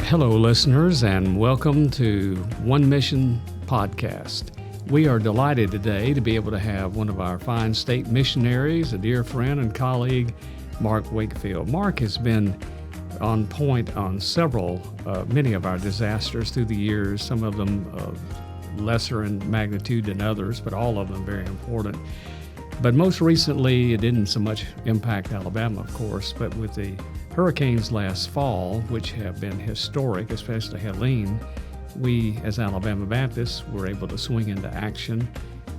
Hello, listeners, and welcome to One Mission Podcast. We are delighted today to be able to have one of our fine state missionaries, a dear friend and colleague, Mark Wakefield. Mark has been on point on many of our disasters through the years, some of them lesser in magnitude than others, but all of them very important. But most recently, it didn't so much impact Alabama, of course, but with the hurricanes last fall, which have been historic, especially Helene, we as Alabama Baptists were able to swing into action.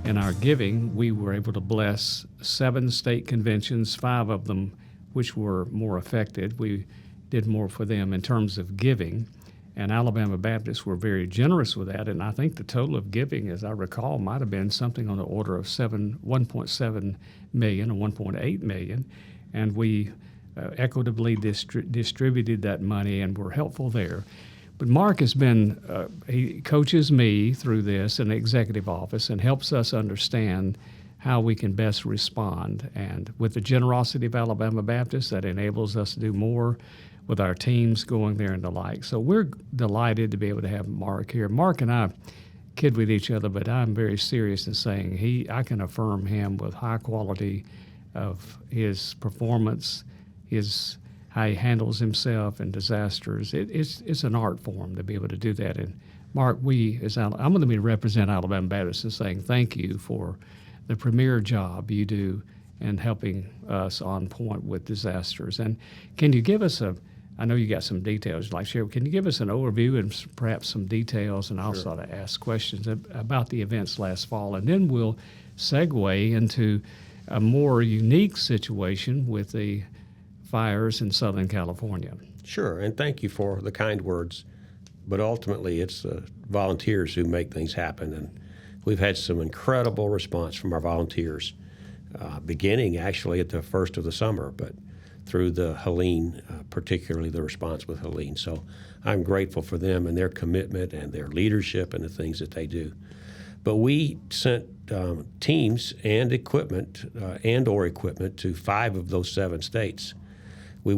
In our giving, we were able to bless 7 state conventions, 5 of them which were more affected. We did more for them in terms of giving, and Alabama Baptists were very generous with that, and I think the total of giving, as I recall, might have been something on the order of 1.7 million or 1.8 million, and we equitably distributed that money and were helpful there. But Mark has been, he coaches me through this in the executive office and helps us understand how we can best respond. And with the generosity of Alabama Baptists, that enables us to do more with our teams going there and the like. So we're delighted to be able to have Mark here. Mark and I kid with each other, but I'm very serious in saying I can affirm him with high quality of his performance, how he handles himself in disasters. It's an art form to be able to do that. And Mark, I'm going to represent Alabama Baptists in saying thank you for the premier job you do in helping us on point with disasters. And can you give us I know you got some details you'd like to share. Can you give us an overview and perhaps some details, and I'll sort of ask questions about the events last fall, and then we'll segue into a more unique situation with the fires in Southern California. Sure, and thank you for the kind words. But ultimately, it's volunteers who make things happen, and we've had some incredible response from our volunteers, beginning actually at the first of the summer, but through the Helene, particularly the response with Helene. So I'm grateful for them and their commitment and their leadership and the things that they do. But we sent teams and equipment to 5 of those 7 states. We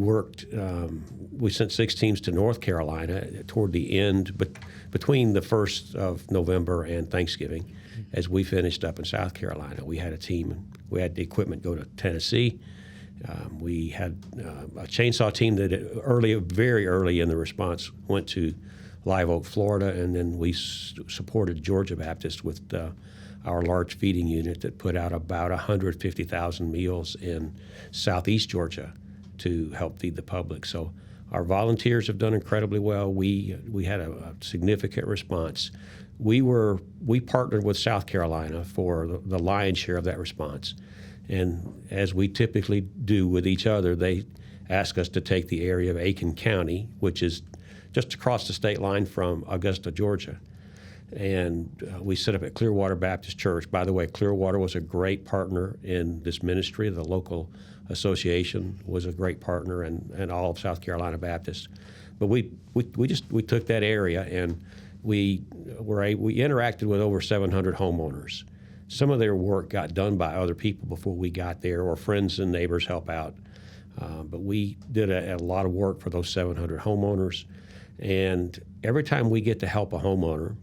sent 6 teams to North Carolina toward the end, but between the 1st of November and Thanksgiving, as we finished up in South Carolina. We had we had the equipment go to Tennessee. We had a chainsaw team that very early in the response went to Live Oak, Florida, and then we supported Georgia Baptist with our large feeding unit that put out about 150,000 meals in southeast Georgia to help feed the public. So our volunteers have done incredibly well. We had a significant response. We partnered with South Carolina for the lion's share of that response. And as we typically do with each other, they asked us to take the area of Aiken County, which is just across the state line from Augusta, Georgia. And we set up at Clearwater Baptist Church. By the way, Clearwater was a great partner in this ministry. The local association was a great partner, and all of South Carolina Baptist. But we took that area, and we interacted with over 700 homeowners. Some of their work got done by other people before we got there, or friends and neighbors help out. But we did a lot of work for those 700 homeowners. And every time we get to help a homeowner,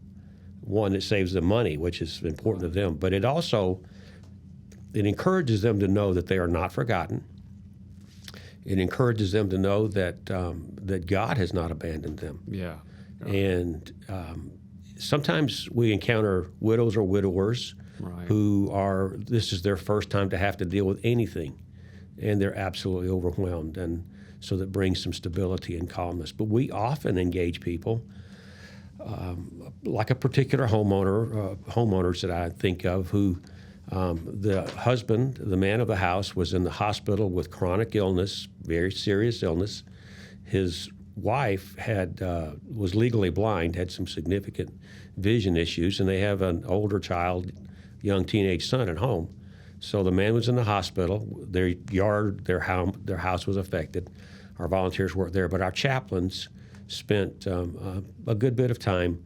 one, it saves them money, which is important to them, but it encourages them to know that they are not forgotten. It encourages them to know that that God has not abandoned them. Yeah. And sometimes we encounter widows or widowers who this is their first time to have to deal with anything, and they're absolutely overwhelmed, and so that brings some stability and calmness. But we often engage people, like a particular homeowners that I think of, who the husband, the man of the house, was in the hospital with chronic illness, very serious illness. His wife was legally blind, had some significant vision issues, and they have an older child, young teenage son at home. So the man was in the hospital. Their house was affected. Our volunteers worked there, but our chaplains spent a good bit of time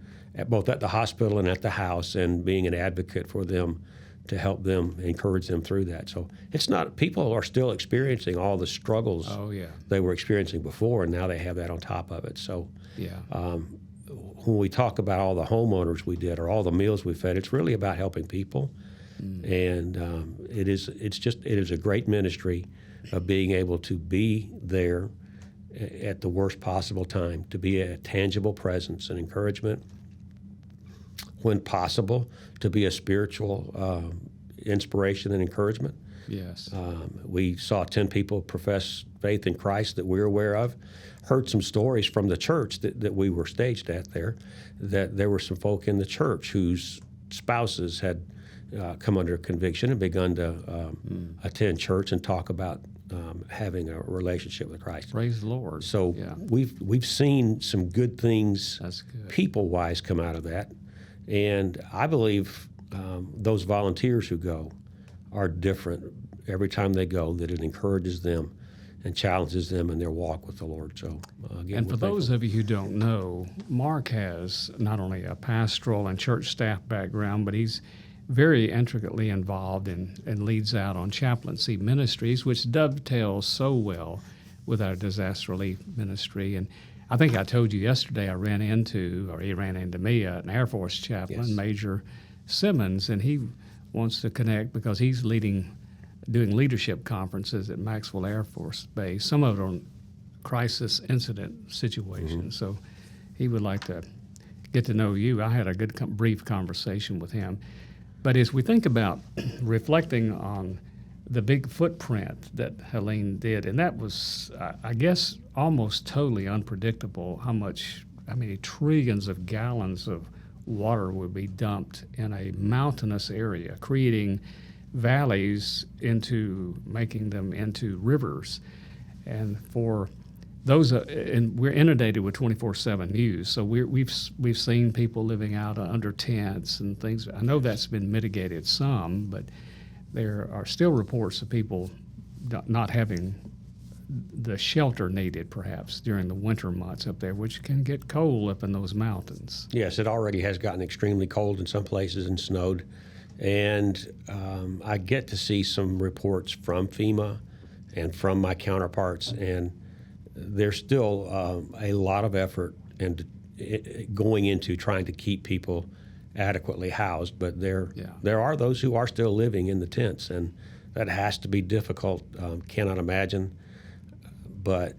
both at the hospital and at the house, and being an advocate for them to help them, encourage them through that. So it's not, people are still experiencing all the struggles they were experiencing before, and now they have that on top of it. So when we talk about all the homeowners we did or all the meals we fed, it's really about helping people. And it is a great ministry of being able to be there at the worst possible time, to be a tangible presence and encouragement, when possible, to be a spiritual inspiration and encouragement. Yes. We saw 10 people profess faith in Christ that we're aware of. Heard some stories from the church that we were staged at there, that there were some folk in the church whose spouses had come under conviction and begun to attend church and talk about having a relationship with Christ. Praise the Lord. So we've seen some good things, good. People-wise, come out of that. And I believe those volunteers who go are different every time they go, that it encourages them and challenges them in their walk with the Lord. So again, and for those of you who don't know, Mark has not only a pastoral and church staff background, but he's very intricately involved and leads out on chaplaincy ministries, which dovetails so well with our disaster relief ministry. And I think I told you yesterday he ran into me, an Air Force chaplain, Major Simmons, and he wants to connect because he's doing leadership conferences at Maxwell Air Force Base, some of it on crisis incident situations. So he would like to get to know you. I had a good brief conversation with him. But as we think about reflecting on the big footprint that Helene did, and that was, I guess, almost totally unpredictable how many trillions of gallons of water would be dumped in a mountainous area, creating valleys making them into rivers. And for those, and we're inundated with 24/7 news, so we've seen people living out under tents and things. I know that's been mitigated some, but there are still reports of people not having the shelter needed, perhaps during the winter months up there, which can get cold up in those mountains. Yes, it already has gotten extremely cold in some places and snowed. And I get to see some reports from FEMA and from my counterparts, and there's still a lot of effort and going into trying to keep people adequately housed. But there are those who are still living in the tents, and that has to be difficult. Cannot imagine. But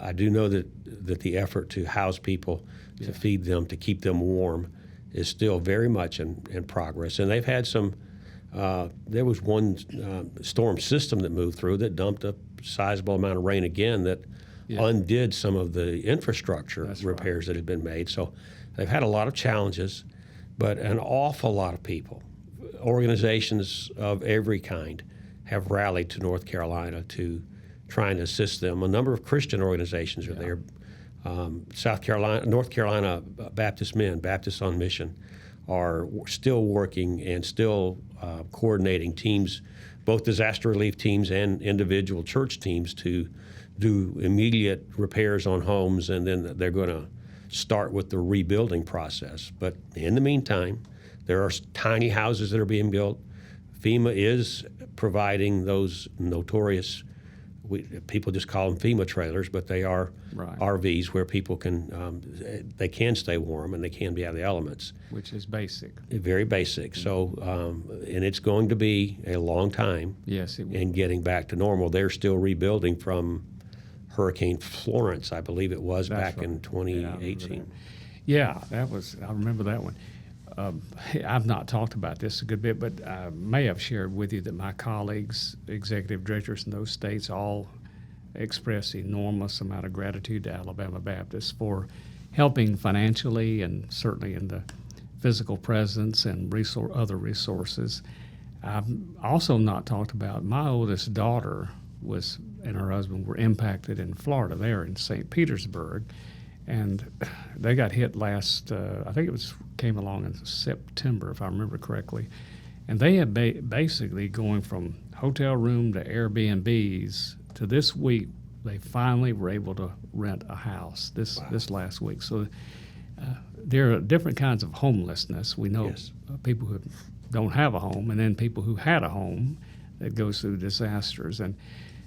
I do know that the effort to house people, to feed them, to keep them warm, is still very much in progress. And they've had some, there was one storm system that moved through that dumped a sizable amount of rain again that undid some of the infrastructure repairs that had been made. So they've had a lot of challenges, but an awful lot of people, organizations of every kind, have rallied to North Carolina to try and assist them. A number of Christian organizations are there. North Carolina Baptist Men, Baptists on Mission, are still working and still coordinating teams, both disaster relief teams and individual church teams, to do immediate repairs on homes, and then they're going to start with the rebuilding process. But in the meantime, there are tiny houses that are being built. FEMA is providing those notorious, people just call them FEMA trailers, but they are RVs where people they can stay warm and they can be out of the elements. Which is basic. Very basic. So, and it's going to be a long time in getting back to normal. They're still rebuilding from Hurricane Florence, I believe it was, back in 2018. I remember that one. I've not talked about this a good bit, but I may have shared with you that my colleagues, executive directors in those states, all express enormous amount of gratitude to Alabama Baptist for helping financially and certainly in the physical presence and other resources. I've also not talked about my oldest daughter and her husband were impacted in Florida, there in St. Petersburg. And they got hit last, I think came along in September, if I remember correctly. And they had basically going from hotel room to Airbnbs to this week, they finally were able to rent a house this last week. So there are different kinds of homelessness. We know people who have don't have a home, and then people who had a home that goes through disasters. And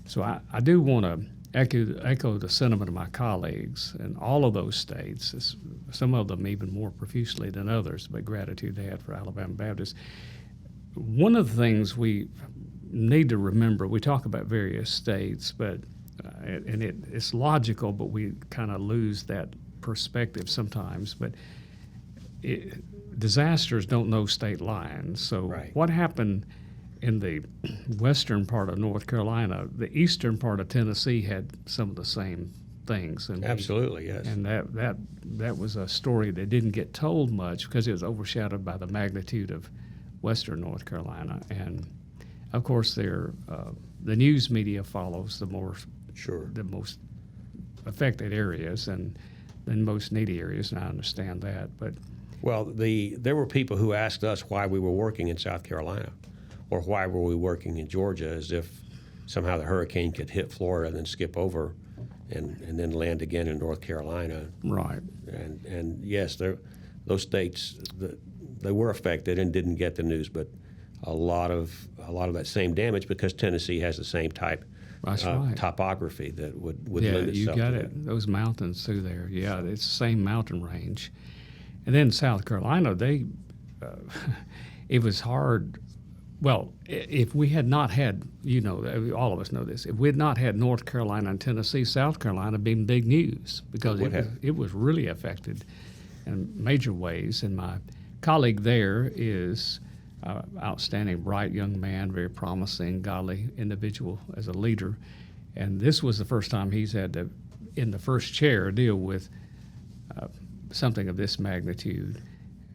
so I do want to echo the sentiment of my colleagues in all of those states, some of them even more profusely than others, but gratitude they had for Alabama Baptist. One of the things we need to remember, we talk about various states, but it's logical, but we kind of lose that perspective sometimes. But disasters don't know state lines. So Right. what happened in the western part of North Carolina, the eastern part of Tennessee had some of the same things. And Absolutely, yes. And that was a story that didn't get told much because it was overshadowed by the magnitude of western North Carolina. And of course, the news media follows the most affected areas and most needy areas, and I understand that. But Well, there were people who asked us why we were working in South Carolina, or why were we working in Georgia, as if somehow the hurricane could hit Florida and then skip over, and then land again in North Carolina. right, And yes, those states they were affected and didn't get the news, but a lot of that same damage because Tennessee has the same type that's right. topography that would Yeah, lend you itself got to it. that. Those mountains through there. Yeah, it's the same mountain range. And then South Carolina, it was hard. Well, if we had not had, all of us know this, if we had not had North Carolina and Tennessee, South Carolina been big news because it was really affected in major ways. And my colleague there is outstanding, bright young man, very promising, godly individual as a leader. And this was the first time he's had to, in the first chair, deal with something of this magnitude.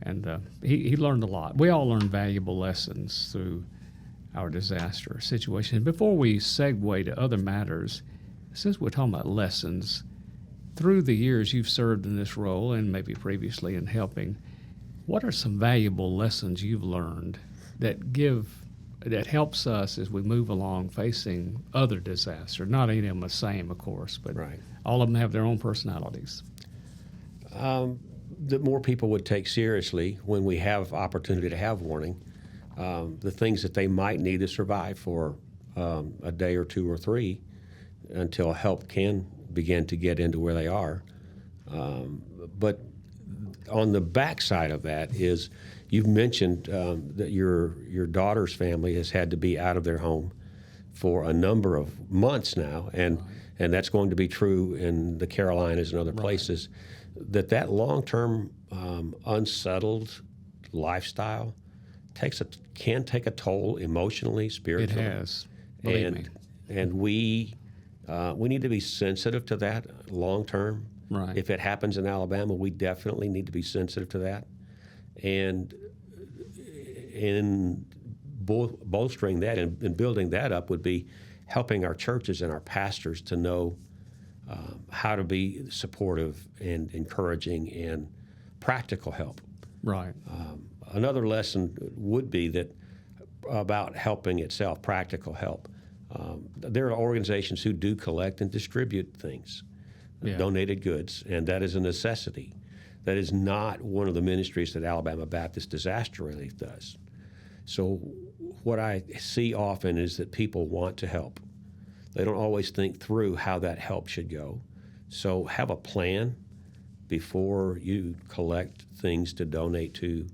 And he learned a lot. We all learned valuable lessons through our disaster situation. Before we segue to other matters, since we're talking about lessons, through the years you've served in this role and maybe previously in helping, what are some valuable lessons you've learned that helps us as we move along facing other disasters? Not any of them the same, of course, but Right. all of them have their own personalities. That more people would take seriously when we have opportunity to have warning, the things that they might need to survive for a day or two or three until help can begin to get into where they are. But on the backside of that is you've mentioned that your daughter's family has had to be out of their home for a number of months now, and that's going to be true in the Carolinas and other places. That long-term unsettled lifestyle can take a toll emotionally, It spiritually. has, believe me. And we need to be sensitive to that long-term. Right. If it happens in Alabama, we definitely need to be sensitive to that. And in bolstering that and building that up would be helping our churches and our pastors to know how to be supportive and encouraging and practical help. Right. Another lesson would be that about helping itself, practical help. There are organizations who do collect and distribute things, donated goods, and that is a necessity. That is not one of the ministries that Alabama Baptist Disaster Relief does. So what I see often is that people want to help. They don't always think through how that help should go. So have a plan before you collect things to donate to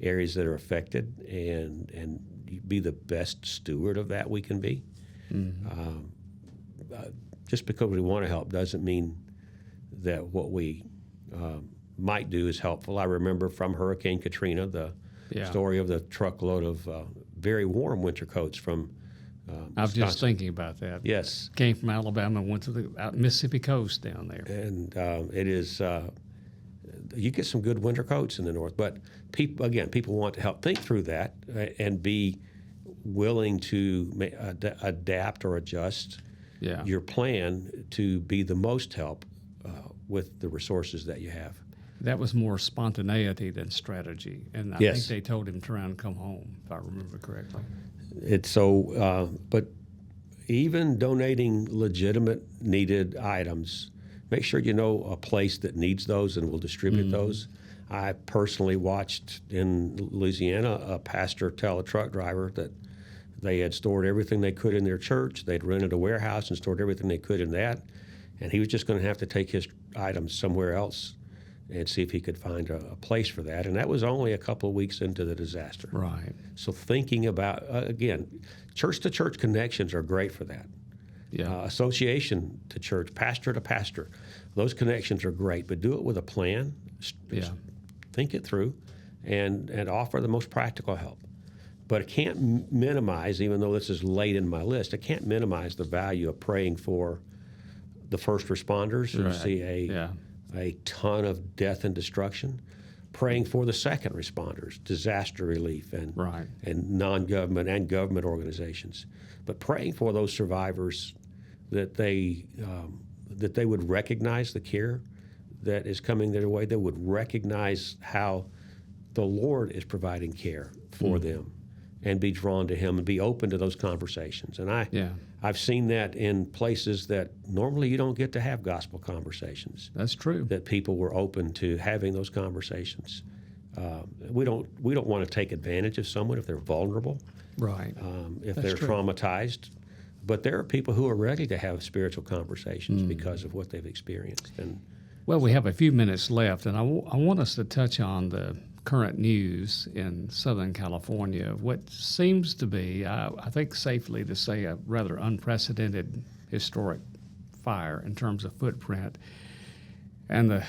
areas that are affected, and be the best steward of that we can be. Mm-hmm. Just because we want to help doesn't mean that what we might do is helpful. I remember from Hurricane Katrina the story of the truckload of very warm winter coats from I was just thinking about that. Yes. Came from Alabama, went to the Mississippi coast down there. And it is, you get some good winter coats in the north, but people want to help. Think through that and be willing to adapt or adjust your plan to be the most help with the resources that you have. That was more spontaneity than strategy. And I think they told him to try and come home, if I remember correctly. It's so, but even donating legitimate needed items, make sure you know a place that needs those and will distribute those. I personally watched in Louisiana a pastor tell a truck driver that they had stored everything they could in their church. They'd rented a warehouse and stored everything they could in that, and he was just going to have to take his items somewhere else and see if he could find a place for that. And that was only a couple of weeks into the disaster. Right. So thinking about, again, church-to-church connections are great for that. Yeah. Association to church, pastor to pastor, those connections are great, but do it with a plan. Yeah. Think it through and offer the most practical help. But it can't minimize, even though this is late in my list, it can't minimize the value of praying for the first responders who see a ton of death and destruction, praying for the second responders, disaster relief, and non-government and government organizations. But praying for those survivors that they would recognize the care that is coming their way. They would recognize how the Lord is providing care for them, and be drawn to Him and be open to those conversations. And I've seen that in places that normally you don't get to have gospel conversations. That's true. That people were open to having those conversations. We don't want to take advantage of someone if they're vulnerable, right? If they're traumatized. But there are people who are ready to have spiritual conversations because of what they've experienced. And well, we have a few minutes left, and I want us to touch on the current news in Southern California, what seems to be, I think safely to say, a rather unprecedented historic fire in terms of footprint. And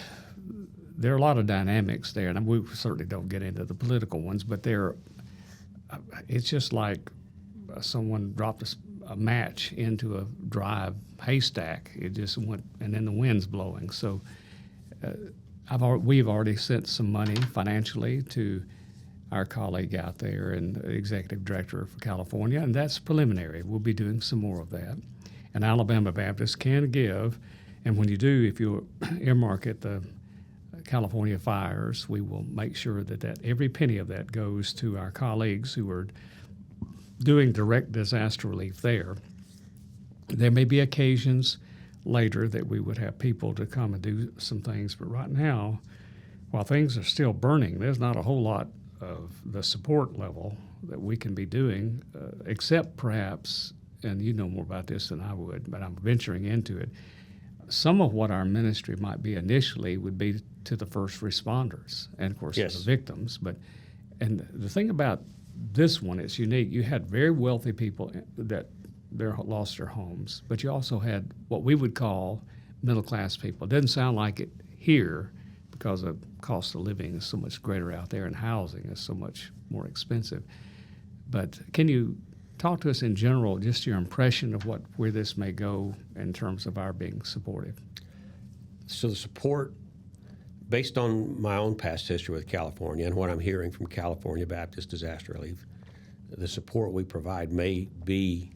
there are a lot of dynamics there, and we certainly don't get into the political ones, but it's just like someone dropped a match into a dry haystack. It just went, and then the wind's blowing. So we've already sent some money financially to our colleague out there and the executive director for California, and that's preliminary. We'll be doing some more of that. And Alabama Baptists can give, and when you do, if you earmark it the California fires, we will make sure that every penny of that goes to our colleagues who are doing direct disaster relief there. There may be occasions later that we would have people to come and do some things, but right now, while things are still burning, there's not a whole lot of the support level that we can be doing, except perhaps, and you know more about this than I would, but I'm venturing into it, some of what our ministry might be initially would be to the first responders and, of course, to the victims. And the thing about this one, it's unique. You had very wealthy people that lost their homes, but you also had what we would call middle-class people. It doesn't sound like it here because the cost of living is so much greater out there and housing is so much more expensive. But can you talk to us in general, just your impression of where this may go in terms of our being supportive? So the support, based on my own past history with California and what I'm hearing from California Baptist Disaster Relief, the support we provide may be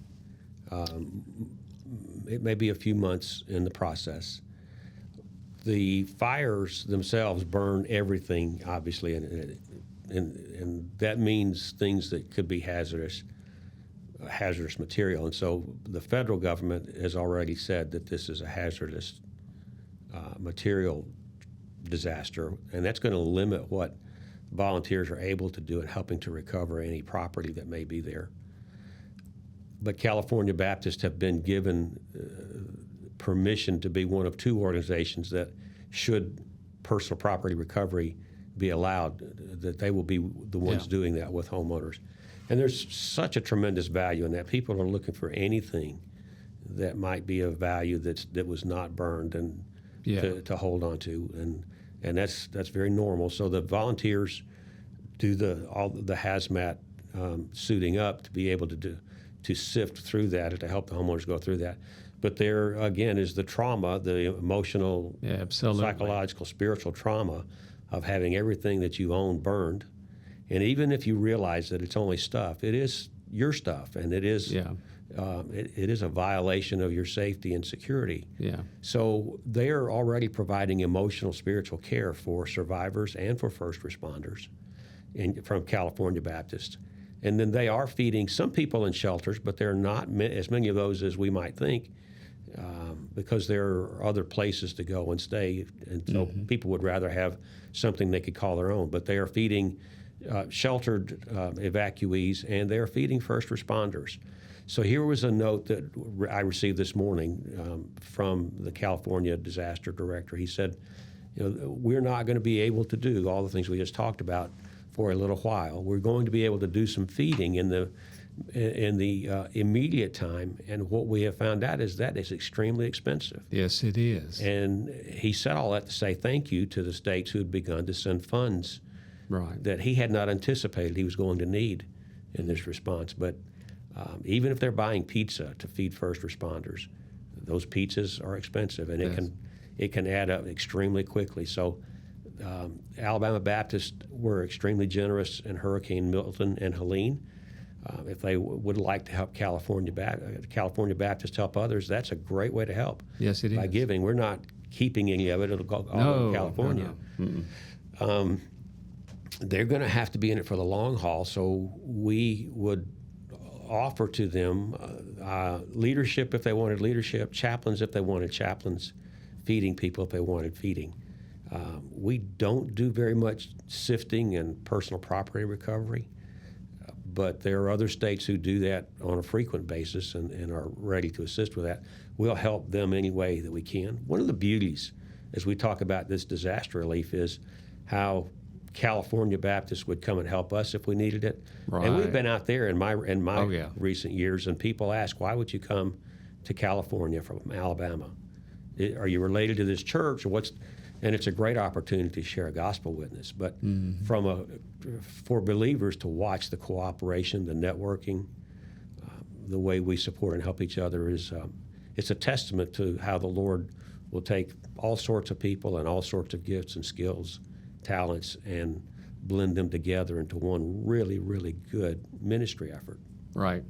it may be a few months in the process. The fires themselves burn everything, obviously, and that means things that could be hazardous material. And so the federal government has already said that this is a hazardous material disaster, and that's going to limit what volunteers are able to do in helping to recover any property that may be there. But California Baptists have been given permission to be one of two organizations that, should personal property recovery be allowed, that they will be the ones doing that with homeowners. And there's such a tremendous value in that. People are looking for anything that might be of value that was not burned and to hold on to, and that's very normal. So the volunteers do all the hazmat suiting up to be able to sift through that and to help the homeowners go through that. But there, again, is the trauma, the emotional, psychological, spiritual trauma of having everything that you own burned. And even if you realize that it's only stuff, it is your stuff, and it is it is a violation of your safety and security. Yeah. So they are already providing emotional, spiritual care for survivors and for first responders from California Baptist. And then they are feeding some people in shelters, but there are not as many of those as we might think. because there are other places to go and stay, and so people would rather have something they could call their own. But they are feeding sheltered evacuees, and they are feeding first responders. So here was a note that I received this morning from the California disaster director. He said, we're not going to be able to do all the things we just talked about for a little while. We're going to be able to do some feeding in the immediate time, and what we have found out is that it's extremely expensive. Yes, it is. And he said all that to say thank you to the states who had begun to send funds that he had not anticipated he was going to need in this response. But even if they're buying pizza to feed first responders, those pizzas are expensive, and it can add up extremely quickly. So Alabama Baptists were extremely generous in Hurricane Milton and Helene. If they would like to help California Baptists help others, that's a great way to help. Yes, it is. By giving. We're not keeping any of it. It'll go all to California. No. They're going to have to be in it for the long haul, so we would offer to them leadership if they wanted leadership, chaplains if they wanted chaplains, feeding people if they wanted feeding. We don't do very much sifting and personal property recovery, but there are other states who do that on a frequent basis and are ready to assist with that. We'll help them any way that we can. One of the beauties, as we talk about this disaster relief, is how California Baptists would come and help us if we needed it. Right. And we've been out there in my recent years, and people ask, why would you come to California from Alabama? Are you related to this church, or what's? And it's a great opportunity to share a gospel witness. But for believers to watch the cooperation, the networking, the way we support and help each other is it's a testament to how the Lord will take all sorts of people and all sorts of gifts and skills, talents, and blend them together into one really, really good ministry effort. Right.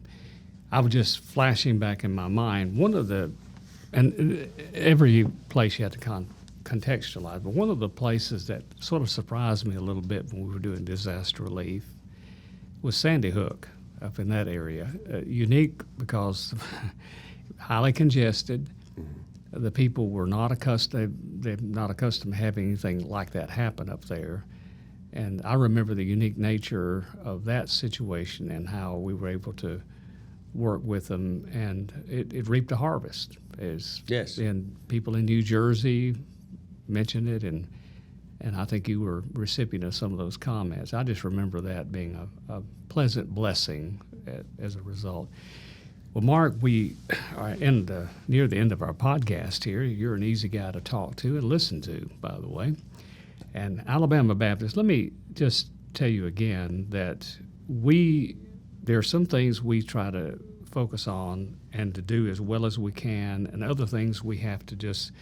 I was just flashing back in my mind, and every place you have to contextualize, but one of the places that sort of surprised me a little bit when we were doing disaster relief was Sandy Hook up in that area. Unique because highly congested. The people were not accustomed, they're not accustomed to having anything like that happen up there. And I remember the unique nature of that situation and how we were able to work with them, and it reaped a harvest. Yes. And people in New Jersey mentioned it, and I think you were recipient of some of those comments. I just remember that being a pleasant blessing as a result. Well, Mark, we are near the end of our podcast here. You're an easy guy to talk to and listen to, by the way. And Alabama Baptist, let me just tell you again that there are some things we try to focus on and to do as well as we can, and other things we have to just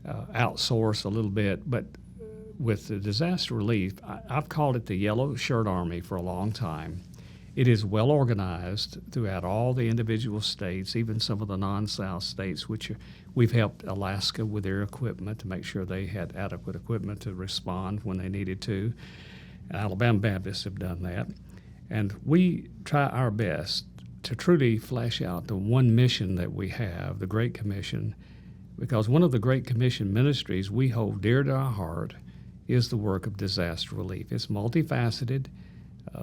outsource a little bit. But with the disaster relief, I've called it the Yellow Shirt Army for a long time. It is well organized throughout all the individual states, even some of the non-South states, which we've helped Alaska with their equipment to make sure they had adequate equipment to respond when they needed to. Alabama Baptists have done that. And we try our best to truly flesh out the one mission that we have, the Great Commission, because one of the Great Commission ministries we hold dear to our heart is the work of disaster relief. It's multifaceted.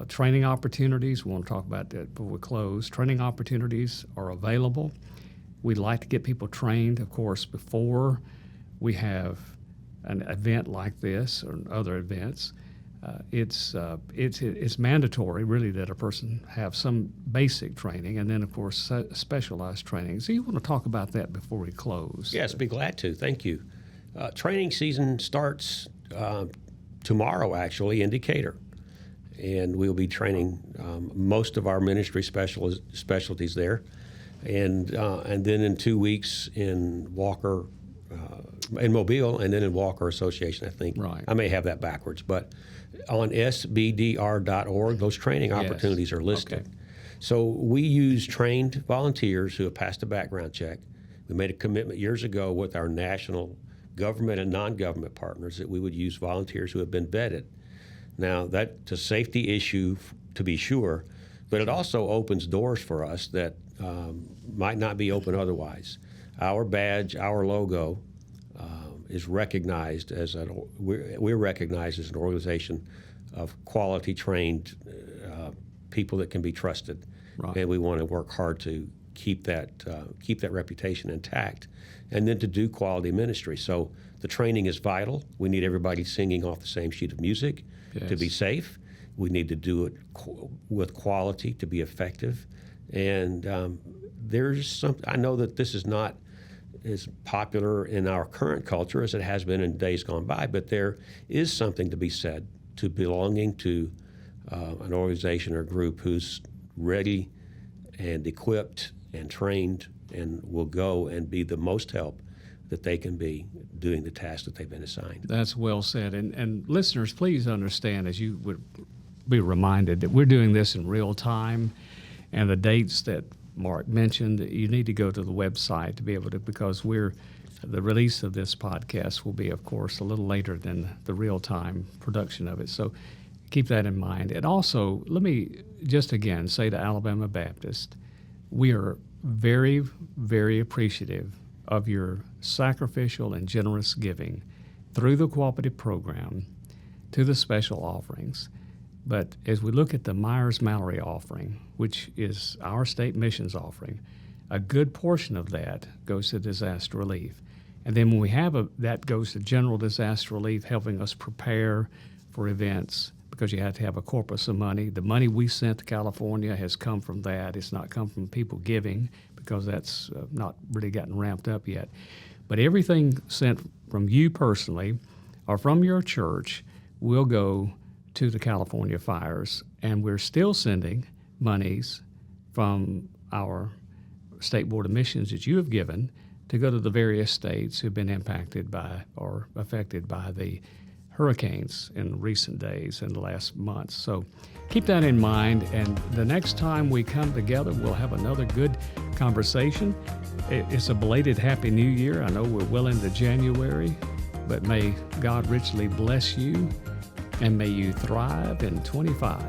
Training opportunities, we want to talk about that before we close. Training opportunities are available. We'd like to get people trained, of course, before we have an event like this or other events. It's mandatory, really, that a person have some basic training and then, of course, specialized training. So you want to talk about that before we close? Yes, be glad to. Thank you. Training season starts tomorrow, actually, in Decatur. And we'll be training most of our ministry specialties there. And then in 2 weeks in Walker, in Mobile, and then in Walker Association, I think. Right. I may have that backwards, but on sbdr.org, those training opportunities are listed. Okay. So we use trained volunteers who have passed a background check. We made a commitment years ago with our national government and non-government partners that we would use volunteers who have been vetted. Now, that's a safety issue, to be sure, but it also opens doors for us that might not be open otherwise. our badge, our logo is recognized as we're recognized as an organization of quality trained people that can be trusted, Right. and we want to work hard to keep that reputation intact, and then to do quality ministry. So the training is vital. We need everybody singing off the same sheet of music to be safe. We need to do it with quality to be effective. And there's some. I know that this is not as popular in our current culture as it has been in days gone by, but there is something to be said to belonging to an organization or group who's ready and equipped and trained and will go and be the most help that they can be doing the task that they've been assigned. That's well said. And listeners, please understand, as you would be reminded, that we're doing this in real time, and the dates that Mark mentioned, you need to go to the website to be able to, because the release of this podcast will be, of course, a little later than the real-time production of it. So keep that in mind. And also, let me just again say to Alabama Baptist, we are very, very appreciative of your sacrificial and generous giving through the cooperative program to the special offerings. But as we look at the Myers-Mallory offering, which is our state missions offering, a good portion of that goes to disaster relief. And then when we have that goes to general disaster relief, helping us prepare for events, because you have to have a corpus of money. The money we sent to California has come from that. It's not come from people giving, because that's not really gotten ramped up yet. But everything sent from you personally or from your church will go to the California fires, and we're still sending monies from our State Board of Missions that you have given to go to the various states who've been impacted by or affected by the hurricanes in recent days and the last months. So keep that in mind, and the next time we come together, we'll have another good conversation. It's a belated Happy New Year. I know we're well into January, but may God richly bless you, and may you thrive in 25.